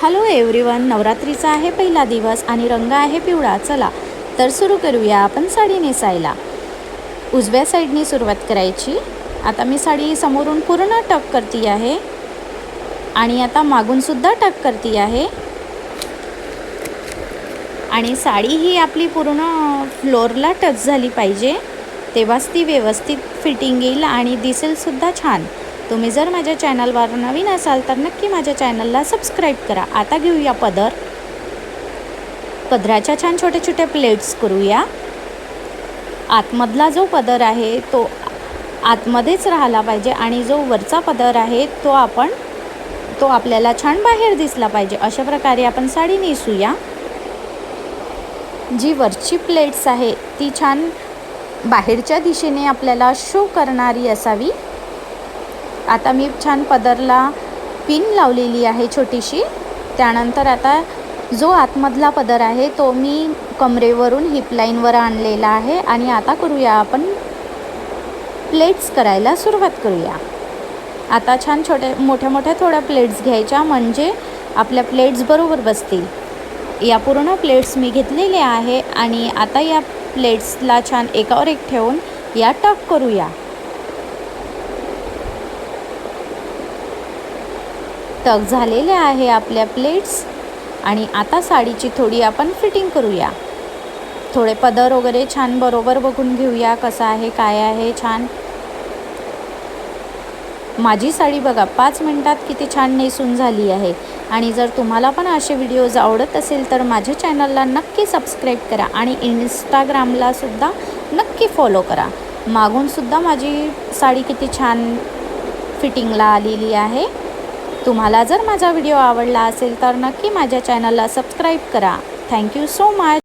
Hello everyone, नवरात्रीचा आहे पहिला दिवस आणि रंग आहे पिवळा. चला तर सुरू करूया आपण साडी नेसायला. उजव्या साईडने सुरुवात करायची. आता मी साडी समोरून पूर्ण टक करती आहे आणि आता मागून सुद्धा टक करती आहे. आणि साडी ही आपली पूर्ण फ्लोअरला टच झाली पाहिजे, तेव्हाच ती व्यवस्थित फिटिंग येईल आणि दिसेल सुद्धा छान. तुम्ही जर माझ्या चॅनलवर नवीन असाल तर नक्की माझ्या चॅनलला सबस्क्राईब करा. आता घेऊया पदराच्या छान छोटे छोटे प्लेट्स करूया. आतमधला जो पदर आहे तो आतमध्येच राहिला पाहिजे आणि जो वरचा पदर आहे तो आपल्याला छान बाहेर दिसला पाहिजे. अशा प्रकारे आपण साडी नेसूया. जी वरची प्लेट्स आहे ती छान बाहेरच्या दिशेने आपल्याला शो करणारी असावी. आता मी छान पदरला पिन लावलेली आहे छोटीशी. त्यानंतर आता जो आतमधला पदर आहे तो मी कमरेवरून हिप लाईनवर आणलेला आहे आणि आता करूया आपण प्लेट्स करायला सुरुवात करूया. आता छान मोठ्या थोड्या प्लेट्स घ्यायच्या, म्हणजे आपल्या प्लेट्स बरोबर बसतील. या पूर्ण प्लेट्स मी घेतलेल्या आहे आणि आता या प्लेट्सला छान एकावर एक ठेवून या टक करूया. टक झालेले आहे आपल्या प्लेट्स आणि आता साडीची थोडी आपण फिटिंग करूया. थोडे पदर वगैरे छान बरोबर बघून घेऊया कसं आहे काय आहे. छान माझी साडी बघा 5 मिनिटात किती छान नेसून झाली आहे. आणि जर तुम्हाला पण असे व्हिडिओज आवडत असेल तर माझ्या चॅनलला नक्की सबस्क्राईब करा आणि इंस्टाग्रामला सुद्धा नक्की फॉलो करा. मागून सुद्धा माझी साडी किती छान फिटिंगला आलेली आहे. तुम्हाला जर माझा व्हिडिओ आवडला असेल तर नक्की माझ्या चॅनलला सबस्क्राईब करा. Thank you so much.